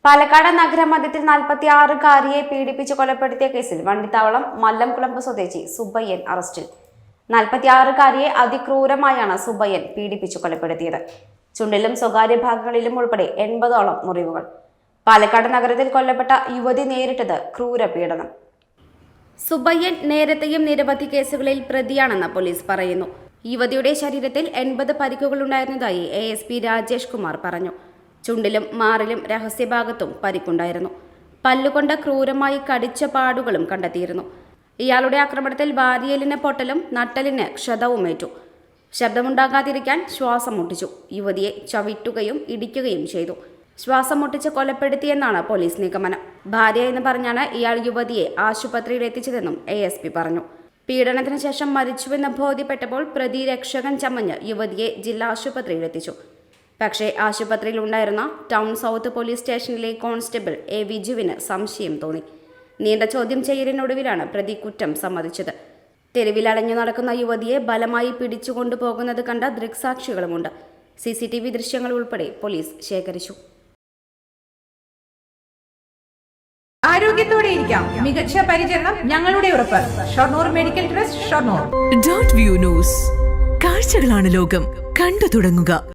പാലക്കാട് നഗരമധ്യത്തിൽ 46-കാരിയെ പീഡിപ്പിച്ച് കൊലപ്പെടുത്തിയ കേസിൽ വണ്ടിത്താവളം മല്ലംകുളമ്പ് സ്വദേശി സുബയ്യൻ അറസ്റ്റിൽ. 46-കാരിയെ അതിക്രൂരമായാണ് സുബയ്യൻ പീഡിപ്പിച്ചു കൊലപ്പെടുത്തിയത്. ചുണ്ടിലും സ്വകാര്യ ഭാഗങ്ങളിലും ഉൾപ്പെടെ 80ഓളം മുറിവുകൾ. പാലക്കാട് നഗരത്തിൽ കൊല്ലപ്പെട്ട യുവതി നേരിട്ടത് ക്രൂരപീഡനം. സുബയ്യൻ നേരത്തെയും നിരവധി കേസുകളിൽ പ്രതിയാണെന്ന് പോലീസ് പറയുന്നു. യുവതിയുടെ ശരീരത്തിൽ 80 പരിക്കുകളുണ്ടായിരുന്നതായി ASP രാജേഷ് കുമാർ പറഞ്ഞു. ചുണ്ടിലും മാറിലും രഹസ്യഭാഗത്തും പരിക്കുണ്ടായിരുന്നു. പല്ലുകൊണ്ട് ക്രൂരമായി കടിച്ച പാടുകളും കണ്ടെത്തിയിരുന്നു. ഇയാളുടെ ആക്രമണത്തിൽ വാരിയലിന് പൊട്ടലും നട്ടലിന് ക്ഷതവുമേറ്റു. ശബ്ദമുണ്ടാകാതിരിക്കാൻ ശ്വാസം മുട്ടിച്ചു. യുവതിയെ ചവിട്ടുകയും ഇടിക്കുകയും ചെയ്തു. ശ്വാസം മുട്ടിച്ച് കൊലപ്പെടുത്തിയെന്നാണ് പോലീസ് നിഗമനം. ഭാര്യ എന്ന് പറഞ്ഞാണ് ഇയാൾ യുവതിയെ ആശുപത്രിയിൽ എത്തിച്ചതെന്നും ASP പറഞ്ഞു. പീഡനത്തിന് ശേഷം മരിച്ചുവെന്ന് ബോധ്യപ്പെട്ടപ്പോൾ പ്രതി രക്ഷകൻ ചമഞ്ഞ് യുവതിയെ ജില്ലാ ആശുപത്രിയിൽ എത്തിച്ചു. പക്ഷേ ആശുപത്രിയിൽ ഉണ്ടായിരുന്ന ടൗൺ സൗത്ത് പോലീസ് സ്റ്റേഷനിലെ കോൺസ്റ്റബിൾ A വിജുവിന് സംശയം തോന്നി. നീണ്ട ചോദ്യം ചെയ്യലിനൊടുവിലാണ് പ്രതി കുറ്റം സമ്മതിച്ചത്. തെരുവിൽ അലഞ്ഞു നടക്കുന്ന യുവതിയെ ബലമായി പിടിച്ചുകൊണ്ടുപോകുന്നത് കണ്ട ദൃക്സാക്ഷികളുമുണ്ട്. CCTV ദൃശ്യങ്ങൾ ഉൾപ്പെടെ പോലീസ് ശേഖരിച്ചു. ആരോഗ്യത്തോടെ ഇരിക്കാം, മികച്ച പരിചരണം ഞങ്ങളുടെ ഉറപ്പ്. Shoranur medical trust, Shoranur. Dot view news. കാഴ്ചകളാണ് ലോകം, കണ്ടു തുടങ്ങുക.